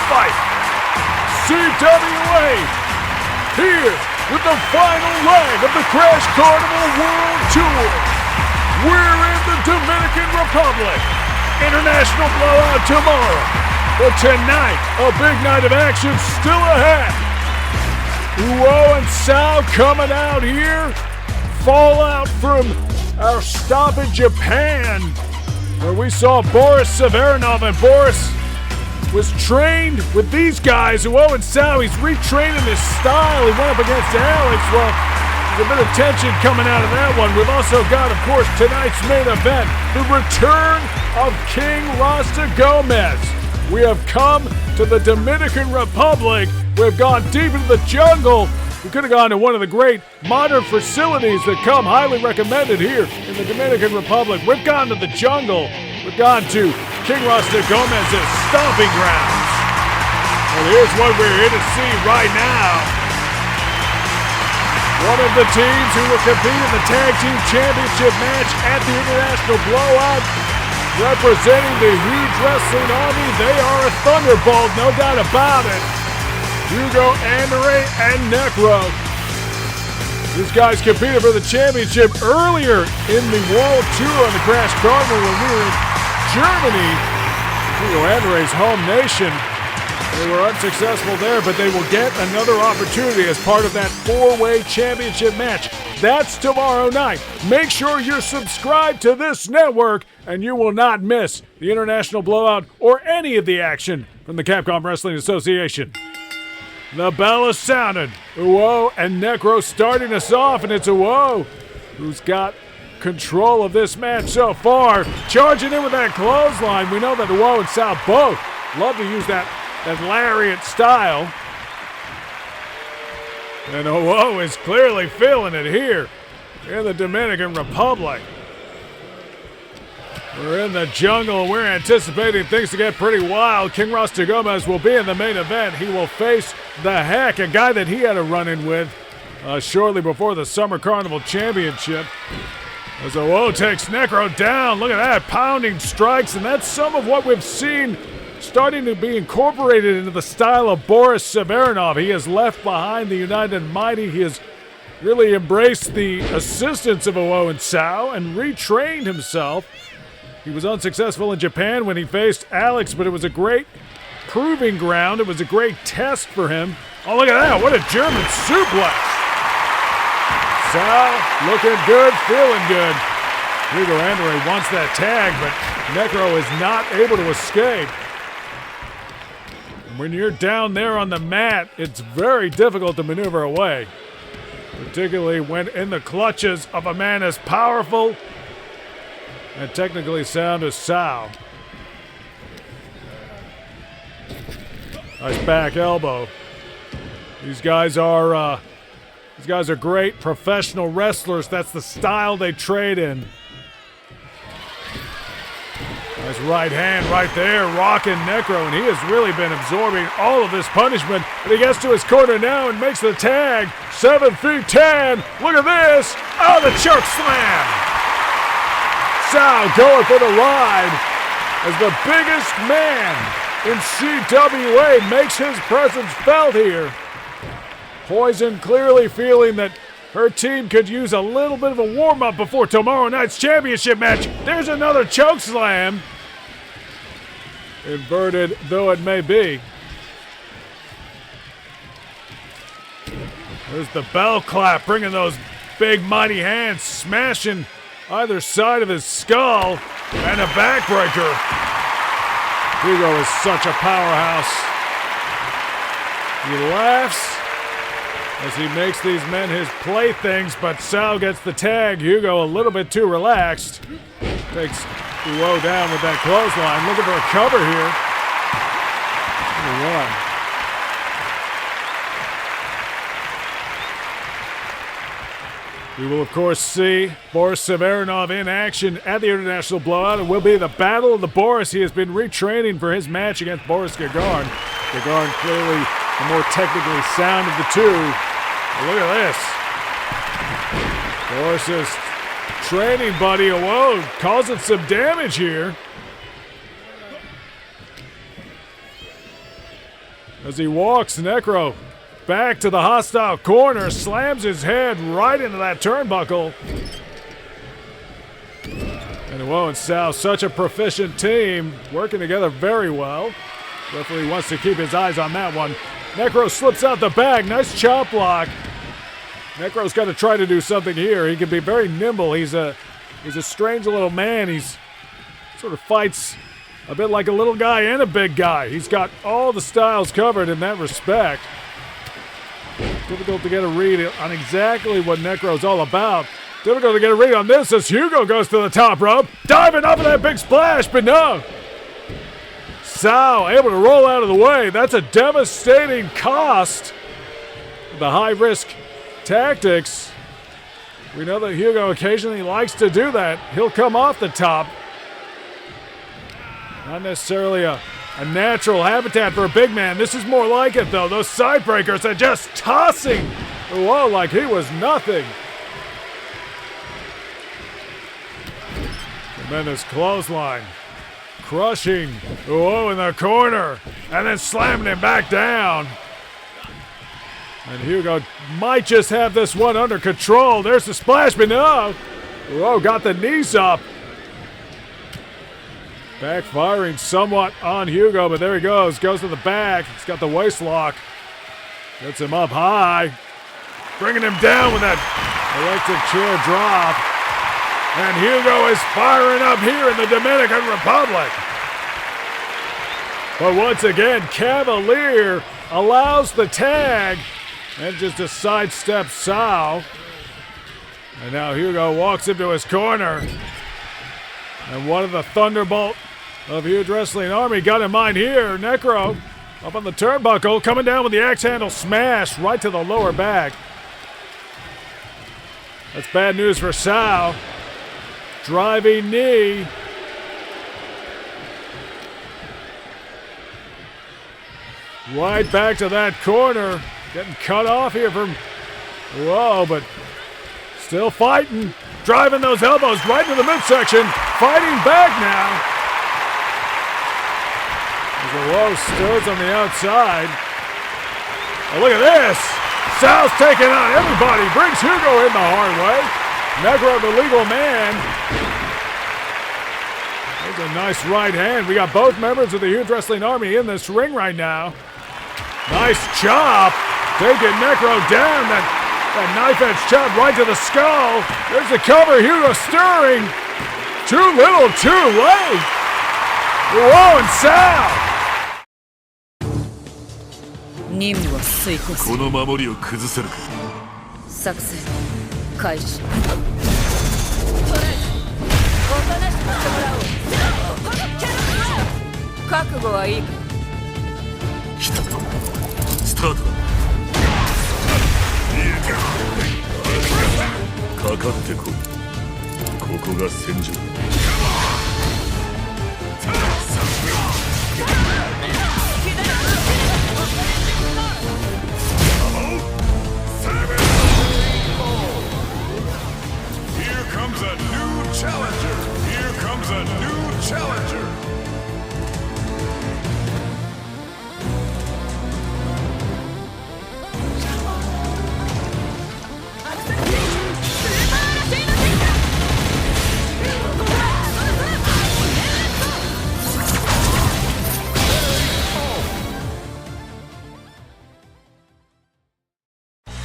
fight. CWA here with the final leg of the Crash Carnival World Tour. We're in the Dominican Republic. International blowout tomorrow. But tonight, a big night of action still ahead. Uo and Sao coming out here. Fallout from our stop in Japan, where we saw Boris Severnov, and Boris was trained with these guys. Uo and Sao, he's retraining his style. He went up against Alex. Well, there's a bit of tension coming out of that one. We've also got, of course, tonight's main event, the return of King Rasta Gomes. We have come to the Dominican Republic. We've gone deep into the jungle. We could have gone to one of the great modern facilities that come highly recommended here in the Dominican Republic. We've gone to the jungle. We've gone to King Rasta Gomez' stomping grounds. And here's what we're here to see right now. One of the teams who will compete in the Tag Team Championship match at the International Blowout, representing the huge wrestling army. They are a thunderbolt, no doubt about it. Hugo, Andre, and Necro. These guys competed for the championship earlier in the World Tour on the Crash Carnival when we were in Germany. Hugo Andre's home nation. They were unsuccessful there, but they will get another opportunity as part of that four-way championship match. That's tomorrow night. Make sure you're subscribed to this network, and you will not miss the International Blowout or any of the action from the Capcom Wrestling Association. The bell is sounded. Uo and Necro starting us off, and it's Uo who's got control of this match so far. Charging in with that clothesline. We know that Uo and Sal both love to use that lariat style. And Uo is clearly feeling it here in the Dominican Republic. We're in the jungle. We're anticipating things to get pretty wild. King Rasta Gomes will be in the main event. He will face the Heck, a guy that he had a run-in with shortly before the Summer Carnival Championship. As Uo takes Necro down. Look at that, pounding strikes, and that's some of what we've seen starting to be incorporated into the style of Boris Severnov. He has left behind the United Mighty. He has really embraced the assistance of Uo and Sao and retrained himself. He was unsuccessful in Japan when he faced Alex, but it was a great proving ground. It was a great test for him. Oh, look at that. What a German suplex. Sal looking good, feeling good. Hugo Andre wants that tag, but Necro is not able to escape. When you're down there on the mat, it's very difficult to maneuver away, particularly when in the clutches of a man as powerful and technically sound as Sal. Nice back elbow. These guys are great professional wrestlers. That's the style they trade in. Nice right hand right there, rocking Necro, and he has really been absorbing all of this punishment. But he gets to his corner now and makes the tag. 7 feet 10. Look at this. Oh, the choke slam. Sal going for the ride as the biggest man in CWA makes his presence felt here. Poison clearly feeling that her team could use a little bit of a warm-up before tomorrow night's championship match. There's another choke slam. Inverted though it may be. There's the bell clap, bringing those big mighty hands, smashing either side of his skull, and a backbreaker. Hugo is such a powerhouse. He laughs as he makes these men his playthings, but Sal gets the tag. Hugo a little bit too relaxed. Takes Uo down with that clothesline. Looking for a cover here. Number 1. We will, of course, see Boris Severnov in action at the International Blowout. It will be the Battle of the Boris. He has been retraining for his match against Boris Gagarin. Gagarin clearly the more technically sound of the two. But look at this. Boris's training buddy, Uo, causing some damage here. As he walks, Necro back to the hostile corner, slams his head right into that turnbuckle. And Woe and Sal, such a proficient team, working together very well. Referee wants to keep his eyes on that one. Necro slips out the bag, nice chop block. Necro's got to try to do something here. He can be very nimble. He's a strange little man. He's sort of fights a bit like a little guy and a big guy. He's got all the styles covered in that respect. Difficult to get a read on exactly what Necro's all about. Difficult to get a read on this as Hugo goes to the top rope. Diving off of that big splash, but no. Sal able to roll out of the way. That's a devastating cost. The high-risk tactics. We know that Hugo occasionally likes to do that. He'll come off the top. Not necessarily a natural habitat for a big man. This is more like it, though. Those side breakers are just tossing Whoa like he was nothing. Tremendous clothesline. Crushing Whoa in the corner. And then slamming him back down. And Hugo might just have this one under control. There's the splash, but no. Whoa got the knees up. Backfiring somewhat on Hugo, but there he goes. Goes to the back. He's got the waist lock. Gets him up high. Bringing him down with that electric chair drop. And Hugo is firing up here in the Dominican Republic. But once again, Cavalier allows the tag. And just a sidestep Sal. And now Hugo walks into his corner. And one of the Thunderbolt of Huge Wrestling Army got in mind here. Necro up on the turnbuckle, coming down with the axe handle smash right to the lower back. That's bad news for Sal. Driving knee. Right back to that corner. Getting cut off here from Whoa, but still fighting. Driving those elbows right to the midsection. Fighting back now. As Whoa stirs on the outside. Oh, look at this. Sal's taking on everybody. Brings Hugo in the hard way. Negro, the legal man. There's a nice right hand. We got both members of the Huge Wrestling Army in this ring right now. Nice chop. Taking Necro down. That knife edge chop right to the skull. There's the cover. Hugo stirring. Too little, too late. Whoa, and Sal. 任務は遂行する。この守りを崩せるか。作戦開始。覚悟はいいか。来たぞ。スタートだ。かかってこい。ここが戦場。Here comes a new challenger. Here comes a new challenger.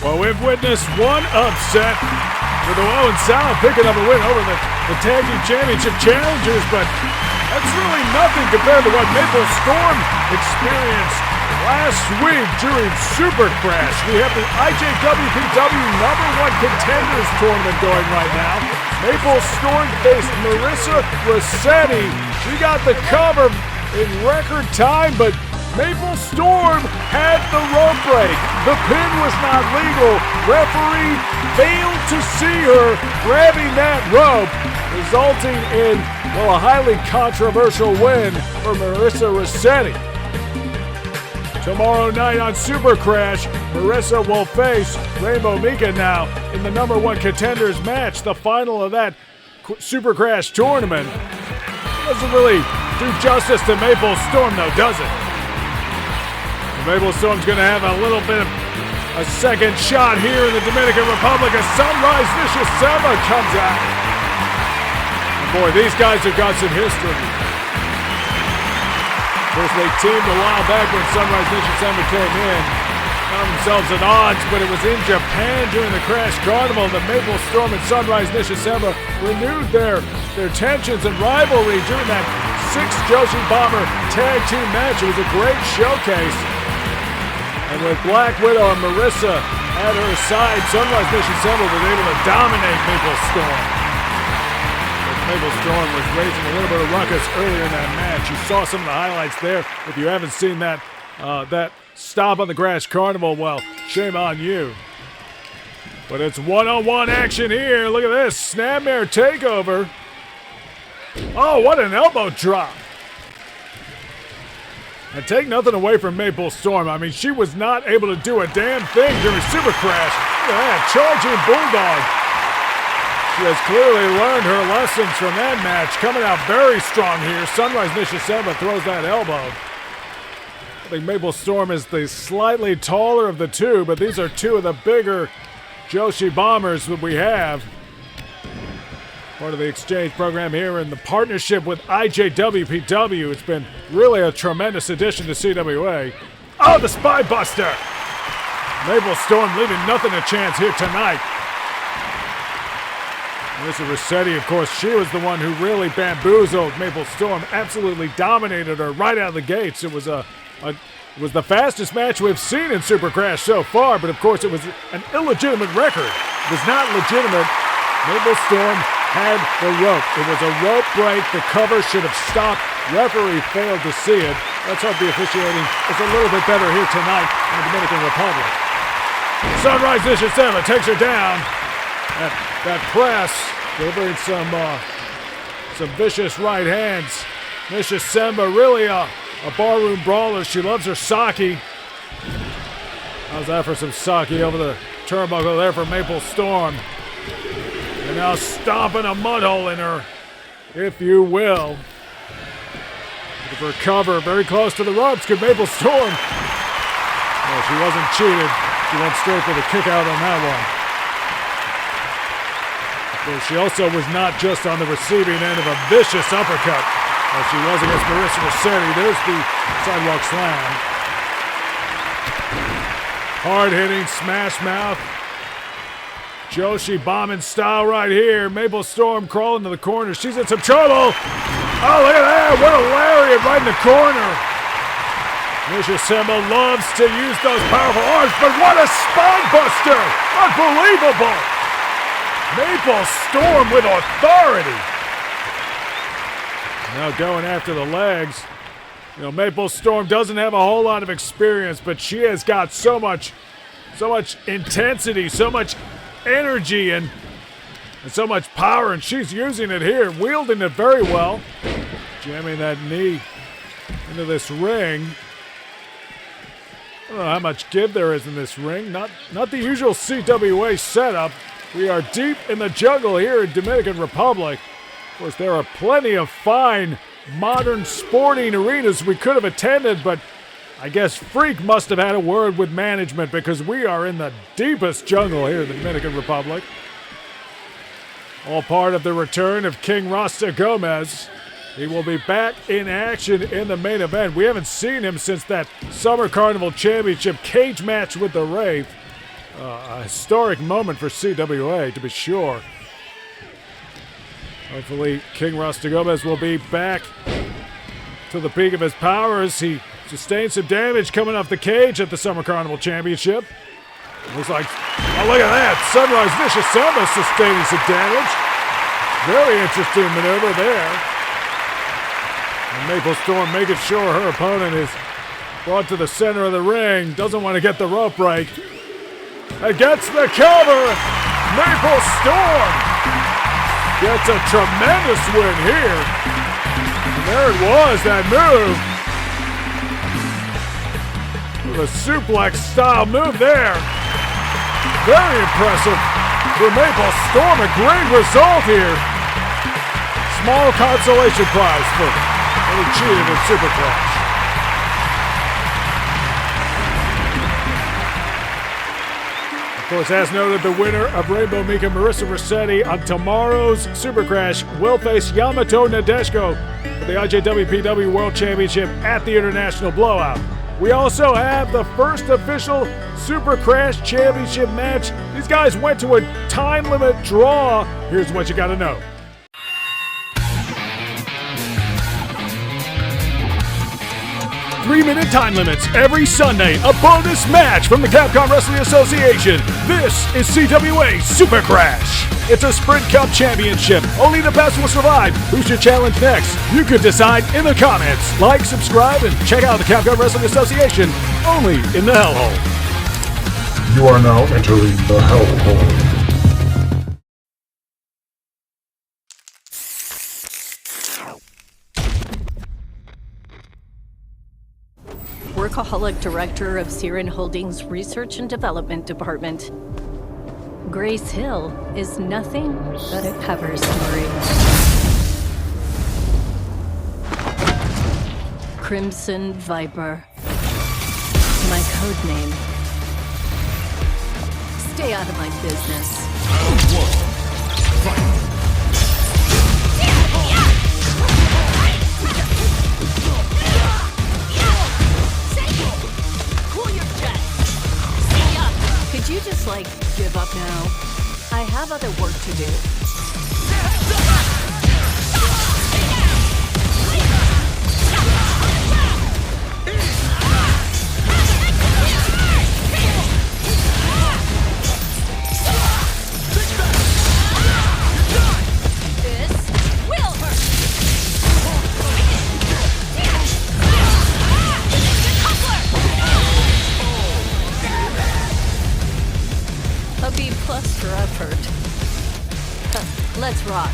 Well, we've witnessed one upset with Whoa and Sal picking up a win over the Tag Team Championship challengers, but that's really nothing compared to what Maple Storm experienced last week during Super Crash. We have the IJWPW #1 Contenders Tournament going right now. Maple Storm faced Marissa Rossetti. She got the cover in record time, but Maple Storm had the rope break. The pin was not legal. Referee failed to see her grabbing that rope, resulting in, well, a highly controversial win for Marissa Rossetti. Tomorrow night on Super Crash, Marissa will face Rainbow Mika now in the #1 Contenders match, the final of that Super Crash tournament. Doesn't really do justice to Maple Storm, though, does it? Maple Storm's going to have a little bit of a second shot here in the Dominican Republic as Sunrise Vicious Samba comes out. And boy, these guys have got some history. Of course, they teamed a while back when Sunrise Vicious Samba came in. Found themselves at odds, but it was in Japan during the Crash Carnival that Maple Storm and Sunrise Vicious Samba renewed their tensions and rivalry during that 6 Joshi Bomber tag team match. It was a great showcase. And with Black Widow and Marissa at her side, Sunrise Vicious Samba was able to dominate Maple Storm. But Maple Storm was raising a little bit of ruckus earlier in that match. You saw some of the highlights there. If you haven't seen that stop on the Crash Carnival, well, shame on you. But it's one-on-one action here. Look at this. Snapmare takeover. Oh, what an elbow drop. And take nothing away from Maple Storm. I mean, she was not able to do a damn thing during Super Crash. Look at that, charging Bulldog. She has clearly learned her lessons from that match. Coming out very strong here. Sunrise Vicious Samba throws that elbow. I think Maple Storm is the slightly taller of the two, but these are two of the bigger Joshi Bombers that we have. Part of the exchange program here in the partnership with IJWPW. It's been really a tremendous addition to CWA. Oh, the Spy Buster! Maple Storm leaving nothing a chance here tonight. Marissa Rossetti, of course, she was the one who really bamboozled Maple Storm. Absolutely dominated her right out of the gates. It was it was the fastest match we've seen in Super Crash so far, but of course it was an illegitimate record. It was not legitimate. Maple Storm had the rope. It was a rope break. The cover should have stopped. Referee failed to see it. Let's hope the officiating is a little bit better here tonight in the Dominican Republic. Sunrise Vicious Samba takes her down. That press, delivering some vicious right hands. Vicious Samba really a barroom brawler. She loves her sake. How's that for some sake over the turnbuckle there for Maple Storm? And now stomping a mud hole in her, if you will. Looking for cover, very close to the ropes. Good Maple Storm. Well, she wasn't cheated. She went straight for the kick out on that one. Of course, she also was not just on the receiving end of a vicious uppercut, as she was against Marissa Rossetti. There's the sidewalk slam. Hard-hitting smash mouth. Joshi bombing style right here. Maple Storm crawling to the corner. She's in some trouble. Oh, look at that. What a lariat right in the corner. Vicious Samba loves to use those powerful arms, but what a spine buster. Unbelievable. Maple Storm with authority. Now going after the legs. You know, Maple Storm doesn't have a whole lot of experience, but she has got so much intensity, so much energy and so much power, and she's using it here, wielding it very well. Jamming that knee into this ring. I don't know how much give there is in this ring. Not the usual CWA setup. We are deep in the jungle here in Dominican Republic. Of course, there are plenty of fine modern sporting arenas we could have attended, but I guess Freak must have had a word with management because we are in the deepest jungle here in the Dominican Republic. All part of the return of King Rasta Gomes. He will be back in action in the main event. We haven't seen him since that Summer Carnival Championship cage match with the Wraith. A historic moment for CWA, to be sure. Hopefully, King Rasta Gomes will be back to the peak of his powers. He sustained some damage coming off the cage at the Summer Carnival Championship. Looks like, oh, look at that. Sunrise Vicious Samba sustaining some damage. Very interesting maneuver there. And Maple Storm making sure her opponent is brought to the center of the ring. Doesn't want to get the rope break. And gets the cover. Maple Storm gets a tremendous win here. And there it was, that move. With a suplex style move there. Very impressive for Maple Storm. A great result here. Small consolation prize for any cheated in Super Crash. Of course, as noted, the winner of Rainbow Mika Marissa Rossetti on tomorrow's Super Crash will face Yamato Nadeshiko for the IJWPW World Championship at the International Blowout. We also have the first official Super Crash Championship match. These guys went to a time limit draw. Here's what you gotta know. 3-minute time limits every Sunday. A bonus match from the Capcom Wrestling Association. This is CWA Super Crash. It's a Sprint Cup Championship. Only the best will survive. Who should challenge next? You could decide in the comments. Like, subscribe, and check out the Capcom Wrestling Association only in the Hellhole. You are now entering the Hellhole. Workaholic Director of Siren Holdings Research and Development Department. Grace Hill is nothing but a cover story. Crimson Viper. My code name. Stay out of my business. Could you just, give up now? I have other work to do. This will hurt. A B+ for effort. Let's rock.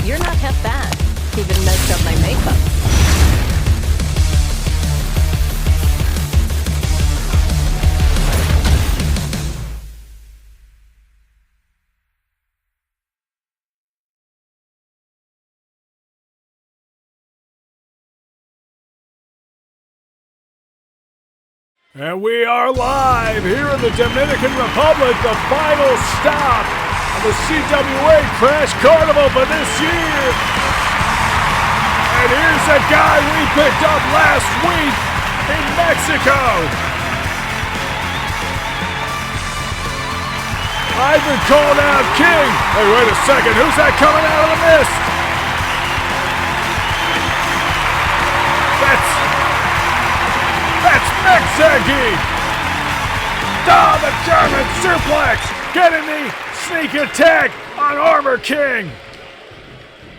You're not half bad. Even messed up my makeup. And we are live here in the Dominican Republic, the final stop of the CWA Crash Carnival for this year. And here's a guy we picked up last week in Mexico. Ivan called out King. Hey, wait a second, who's that coming out of the mist? That's Mech Zangief! The German suplex! Getting the sneak attack on Armor King!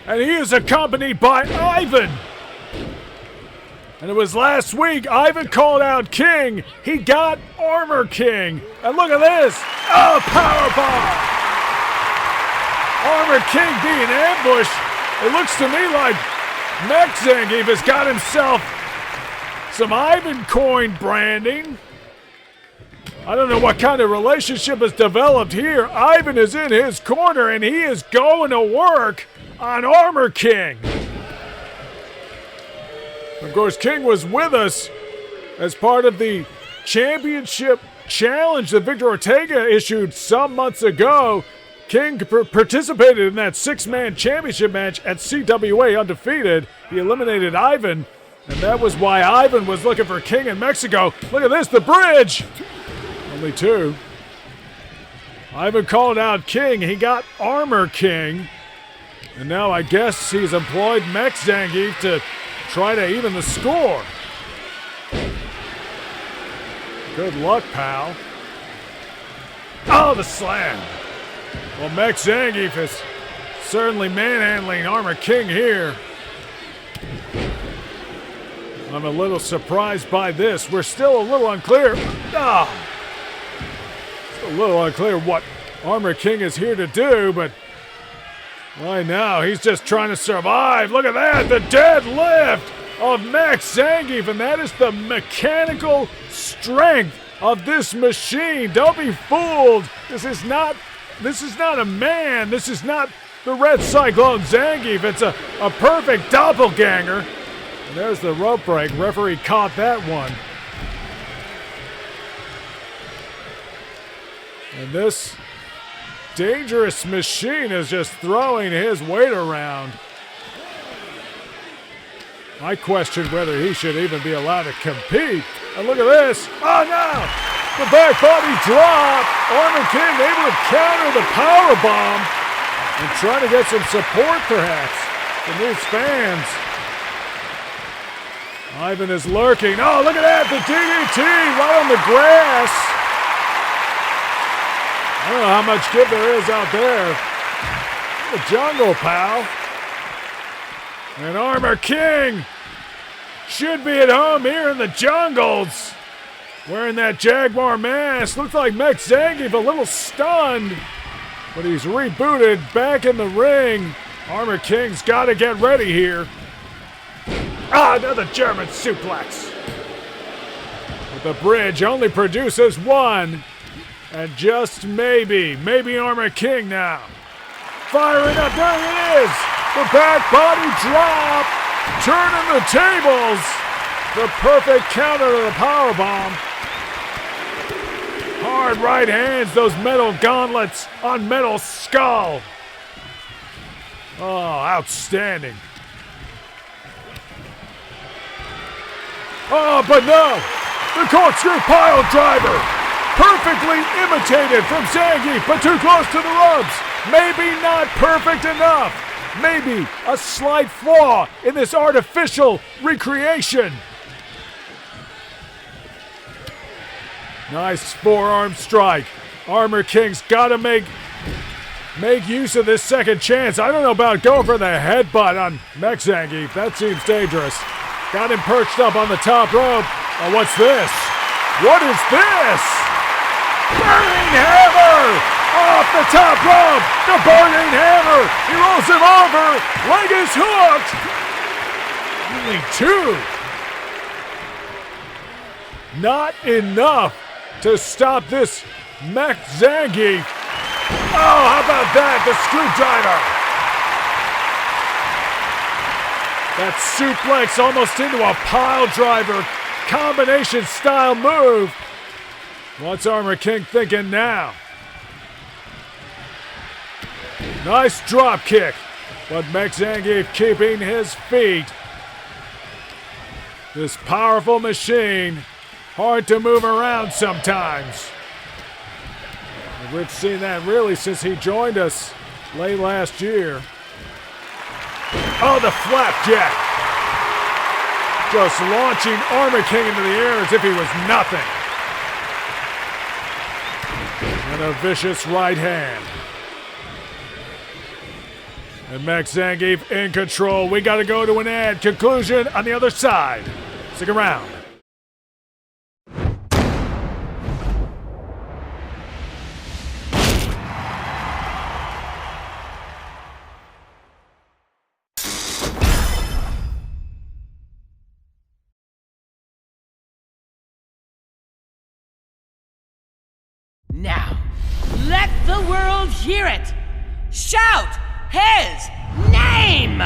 And he is accompanied by Ivan! And it was last week, Ivan called out King. He got Armor King. And look at this! Oh, powerbomb! Armor King being ambushed. It looks to me like Mech Zangief has got himself some Ivan coin branding. I don't know what kind of relationship has developed here. Ivan is in his corner and he is going to work on Armor King. Of course, King was with us as part of the championship challenge that Victor Ortega issued some months ago. King participated in that 6-man championship match at CWA undefeated. He eliminated Ivan. And that was why Ivan was looking for King in Mexico. Look at this, the bridge! Only 2. Ivan called out King. He got Armor King. And now I guess he's employed Mech Zangief to try to even the score. Good luck, pal. Oh, the slam. Well, Mech Zangief is certainly manhandling Armor King here. I'm a little surprised by this. We're still a little unclear. Still a little unclear what Armor King is here to do, but right now he's just trying to survive. Look at that, the deadlift of Mech Zangief, and that is the mechanical strength of this machine. Don't be fooled. This is not a man. This is not the Red Cyclone Zangief. It's a perfect doppelganger. And there's the rope break. Referee caught that one. And this dangerous machine is just throwing his weight around. I question whether he should even be allowed to compete. And look at this. Oh no! The back body drop. Armor King able to counter the power bomb and trying to get some support perhaps from these fans. Ivan is lurking. Oh, look at that. The DDT right on the grass. I don't know how much give there is out there. The jungle, pal. And Armor King should be at home here in the jungles. Wearing that Jaguar mask. Looks like Mech Zangief a little stunned. But he's rebooted back in the ring. Armor King's got to get ready here. Ah, another German suplex. But the bridge only produces one. And just maybe Armor King now. Firing up, there it is! The back body drop! Turning the tables! The perfect counter to the powerbomb. Hard right hands, those metal gauntlets on metal skull. Oh, outstanding. Oh, but no! The corkscrew pile driver! Perfectly imitated from Zangief, but too close to the ropes. Maybe not perfect enough. Maybe a slight flaw in this artificial recreation. Nice forearm strike. Armor King's got to make use of this second chance. I don't know about going for the headbutt on Mech Zangief. That seems dangerous. Got him perched up on the top rope. Oh, what's this? What is this? Burning hammer! Off the top rope! The burning hammer! He rolls him over! Leg is hooked! Only two! Not enough to stop this Mech Zangief. Oh, how about that? The screwdriver! That suplex almost into a pile driver combination style move. What's Armor King thinking now? Nice drop kick, but Mech Zangief keeping his feet. This powerful machine, hard to move around sometimes. We've seen that really since he joined us late last year. Oh, the flapjack. Just launching Armor King into the air as if he was nothing. And a vicious right hand. And Mech Zangief in control. We got to go to an ad. Conclusion on the other side. Stick around. Now, let the world hear it! Shout his name!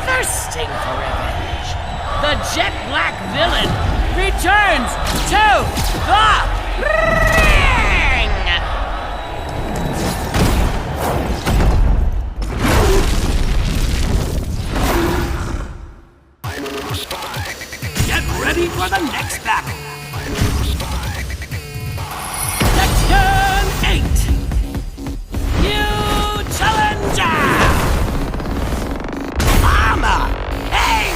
Thirsting for revenge, the jet black villain returns to the ring! Get ready for the next battle! Tekken 8! New challenger! Armor King!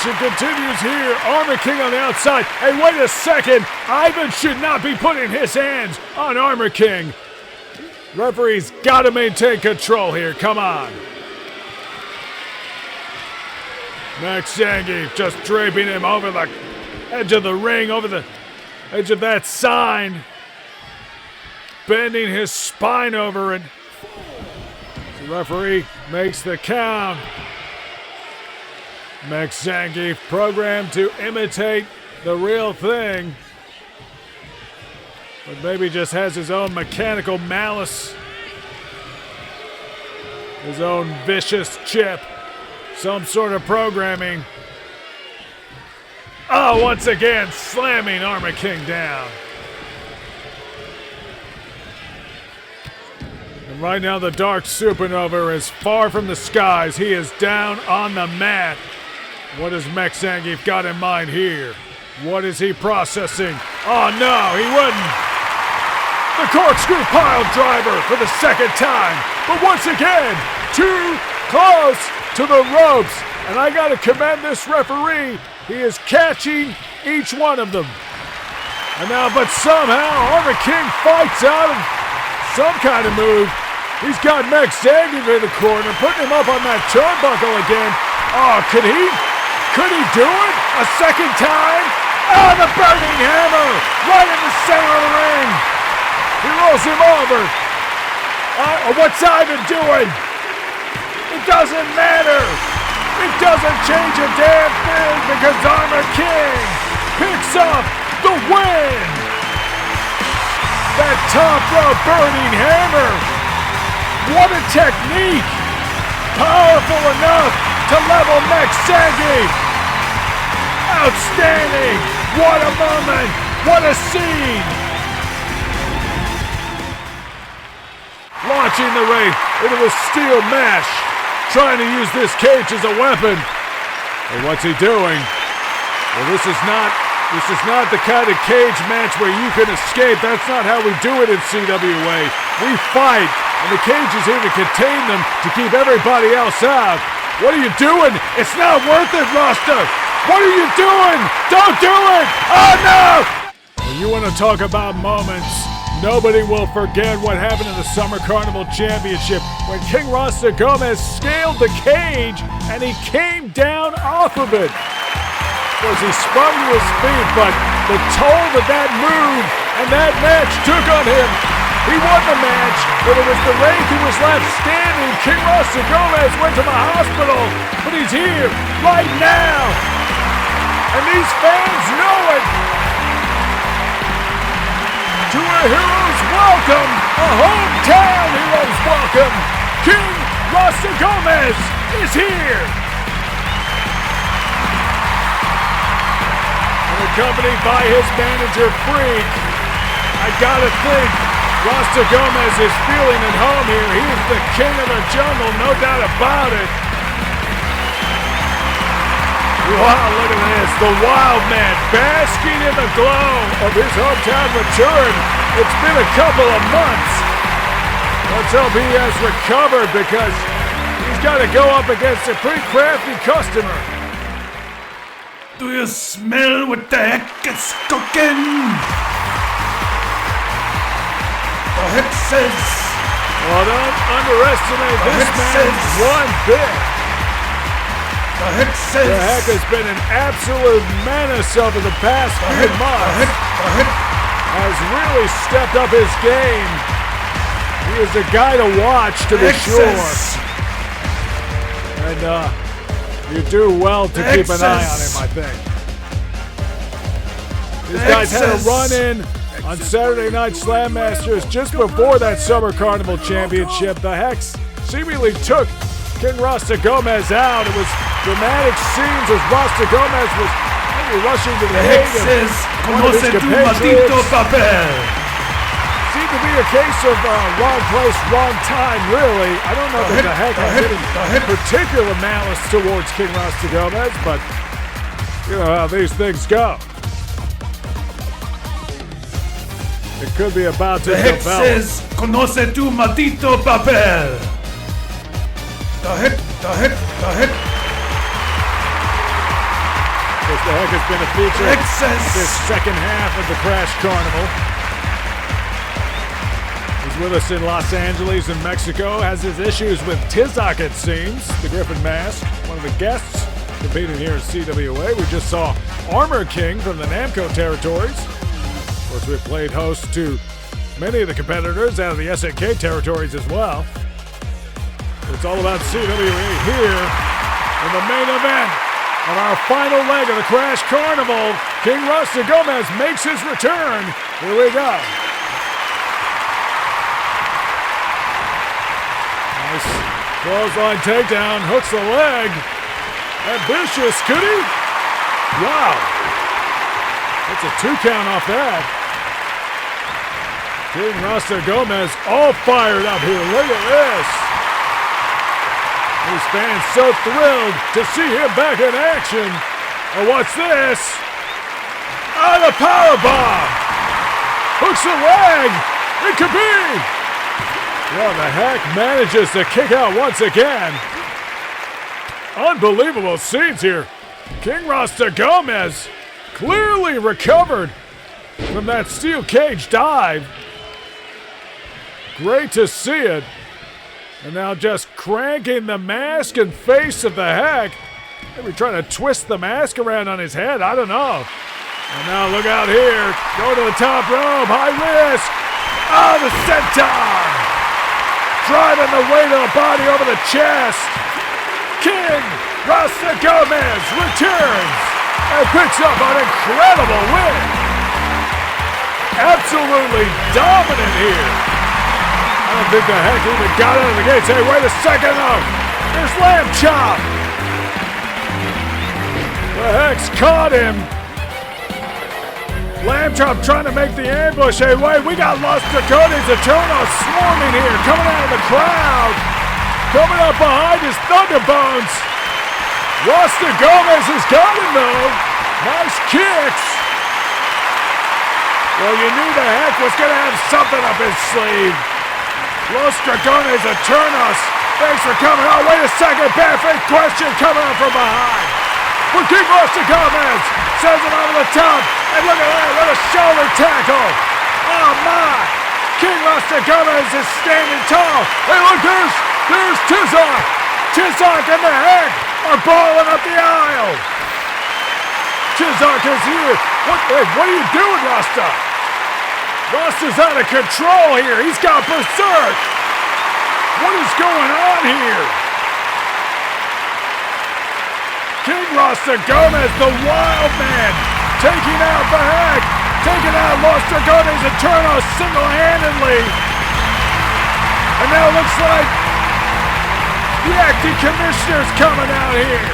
action continues here. Armor King on the outside. Hey, wait a second. Ivan should not be putting his hands on Armor King. Referee's got to maintain control here. Come on. Mech Zangief just draping him over the edge of the ring, over the edge of that sign. Bending his spine over it. The referee makes the count. Mech Zangief programmed to imitate the real thing, but maybe just has his own mechanical malice, his own vicious chip, some sort of programming. Oh, once again, slamming Armor King down. And right now the Dark Supernova is far from the skies. He is down on the mat. What has Mech Zangief got in mind here? What is he processing? Oh no, he wouldn't. The corkscrew pile driver for the second time. But once again, too close to the ropes. And I gotta commend this referee. He is catching each one of them. And now, but somehow, Armor King fights out of some kind of move. He's got Mech Zangief in the corner, putting him up on that turnbuckle again. Oh, could he do it a second time? Oh, the burning hammer right in the center of the ring. He rolls him over. What's Ivan doing? It doesn't matter. It doesn't change a damn thing because Armor King picks up the win. That top rope burning hammer. What a technique. Powerful enough to level Mech Zangief. Outstanding. What a moment. What a scene. Launching the Wraith into the steel mesh. Trying to use this cage as a weapon. And what's he doing? Well, this is not the kind of cage match where you can escape. That's not how we do it in CWA. We fight, and the cage is here to contain them, to keep everybody else out. What are you doing? It's not worth it, Rasta. What are you doing? Don't do it! Oh, no! When you want to talk about moments, nobody will forget what happened in the Summer Carnival Championship when King Rasta Gomes scaled the cage and he came down off of it. Of course, he spun to his feet, but the toll that move and that match took on him, he won the match, but it was the Wraith who was left standing. King Rasta Gomes went to the hospital, but he's here right now. And these fans know it. To a hero's welcome, a hometown hero's welcome. King Rasta Gomes is here. And accompanied by his manager, Freak, I gotta think Rasta Gomes is feeling at home here. He is the king of the jungle, no doubt about it. Wow, look at this. The wild man basking in the glow of his hometown return. It's been a couple of months. Let's hope he has recovered because he's got to go up against a pretty crafty customer. Do you smell what the heck is cooking? The heck says... Well, don't underestimate this man one bit. The Heck says... The Heck has been an absolute menace over the past few months. The Heck has really stepped up his game. He is a guy to watch, to be sure. And you do well to keep an eye on him, I think. These guys had a run-in on Saturday Night Slam Masters just before that Summer Carnival Championship. The Hex seemingly took King Rasta Gomes out. It was dramatic scenes as Rasta Gomes was maybe rushing to the aid of one of his compatriots. Seemed to be a case of wrong place, wrong time, really. I don't know that the Heck had any particular malice towards King Rasta Gomes, but you know how these things go. It could be about to develop. The Heck says, "Conoce tu maldito papel." The Heck. Course, the Heck has been a feature this second half of the Crash Carnival. He's with us in Los Angeles and Mexico. Has his issues with Tizak, it seems. The Griffin Mask, one of the guests competing here at CWA. We just saw Armor King from the Namco territories. Of course, we've played host to many of the competitors out of the SNK territories as well. It's all about CWA here in the main event of our final leg of the Crash Carnival. King Rasta Gomes makes his return. Here we go. Nice clothesline takedown, hooks the leg. Ambitious, could he? Wow. That's a 2 count off that. King Rasta Gomes all fired up here. Look at this. These fans so thrilled to see him back in action. And what's this? Oh, the powerbomb! Hooks the leg! It could be! Well, the Heck manages to kick out once again. Unbelievable scenes here. King Rasta Gomes clearly recovered from that steel cage dive. Great to see it. And now just cranking the mask and face of the Heck. Maybe trying to twist the mask around on his head. I don't know. And now look out here. Go to the top rope. High risk. Oh, the senton. Driving the weight of the body over the chest. King Rasta Gomes returns and picks up an incredible win. Absolutely dominant here. I don't think the Heck even got out of the gates. Hey, wait a second though. There's Lamb Chop. The Heck's caught him. Lamb Chop trying to make the ambush. Hey, wait, we got Los Dragones Eternals swarming here, coming out of the crowd. Coming up behind his Thunderbones. Rasta Gomes has got him though. Nice kicks. Well, you knew the Heck was going to have something up his sleeve. Los Dragones Eternals. Thanks for coming. Oh, wait a second. Bad faith question coming up from behind. For King Rasta Gomes. Sends him over the top. And look at that. What a shoulder tackle. Oh, my. King Rasta Gomes is standing tall. Hey, look, there's Tizak. Tizak and the Heck are balling up the aisle. Tizak is here. What are you doing, Rasta? Rasta's out of control here. He's got berserk. What is going on here? King Rasta Gomes, the wild man, taking out the Heck, taking out Los Dragones Eternals single-handedly. And now it looks like the acting commissioner's coming out here.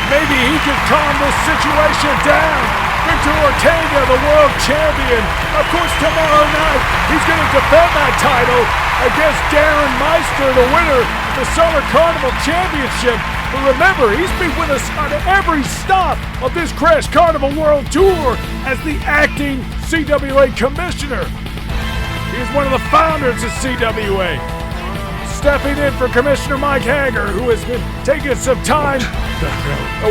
Maybe he can calm this situation down. Victor Ortega, the world champion. Of course, tomorrow night, he's going to defend that title against Darren Meister, the winner of the Summer Carnival Championship. But remember, he's been with us on every stop of this Crash Carnival World Tour as the acting CWA commissioner. He's one of the founders of CWA. Stepping in for Commissioner Mike Hager, who has been taking some time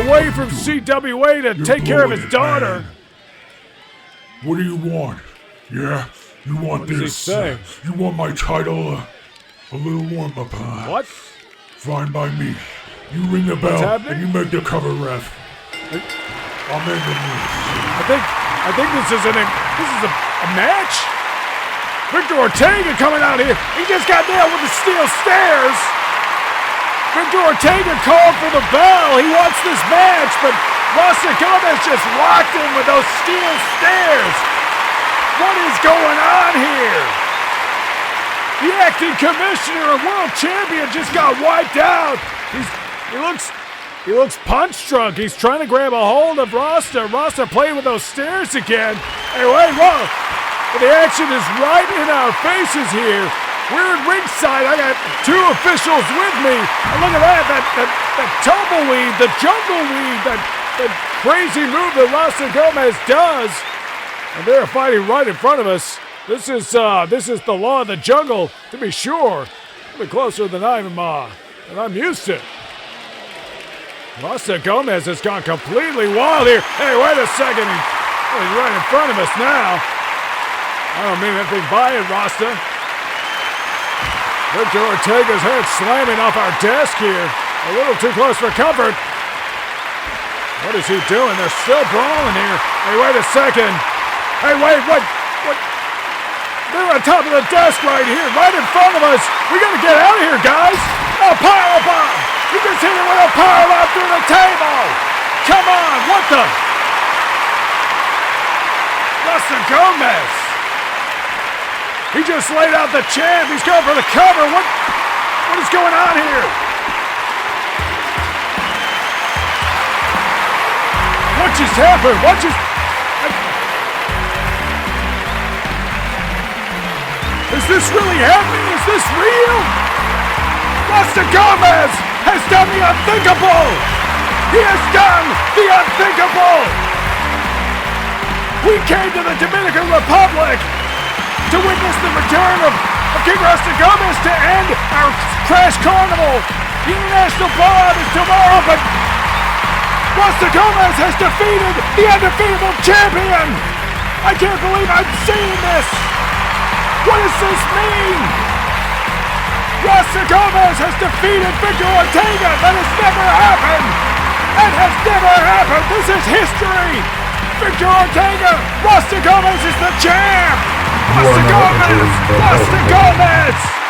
away from CWA to take care of his daughter. Man. What do you want? Yeah? You want what does this? He say? You want my title? A little warm-up, huh? What? Fine by me. You ring the bell and you make the cover ref. I'm in the news. I think this is a match? Victor Ortega coming out here. He just got nailed with the steel stairs. Victor Ortega called for the bell. He wants this match, but Rasta Gomes just locked him with those steel stairs. What is going on here? The acting commissioner and world champion just got wiped out. He looks punch drunk. He's trying to grab a hold of Rasta. Rasta playing with those stairs again. Hey, wait, whoa. But the action is right in our faces here. We're at ringside. I got 2 officials with me. And look at that tumbleweed, the jungle weed, that crazy move that Rasta Gomes does. And they're fighting right in front of us. This is the law of the jungle, to be sure. A bit closer than I'm used to. Rasta Gomes has gone completely wild here. Hey, wait a second. He's right in front of us now. I don't mean anything by it, Rasta. Victor Ortega's head slamming off our desk here. A little too close for comfort. What is he doing? They're still brawling here. Hey, wait a second. Hey, wait, what? They're on top of the desk right here, right in front of us. We gotta get out of here, guys. A powerbomb. He just hit it with a powerbomb through the table. Come on, what the? Rasta Gomes. He just laid out the champ. He's going for the cover. What is going on here? What just happened? Is this really happening? Is this real? Rasta Gomes has done the unthinkable! He has done the unthinkable! We came to the Dominican Republic to witness the return of King Rasta Gomes to end our Crash Carnival. The international blowout is tomorrow, but Rasta Gomes has defeated the undefeatable champion! I can't believe I'm seeing this! What does this mean? Rasta Gomes has defeated Victor Ortega! That has never happened! That has never happened! This is history! Victor Ortega! Rasta Gomes is the champ! Rasta Gomes! Rasta Gomes!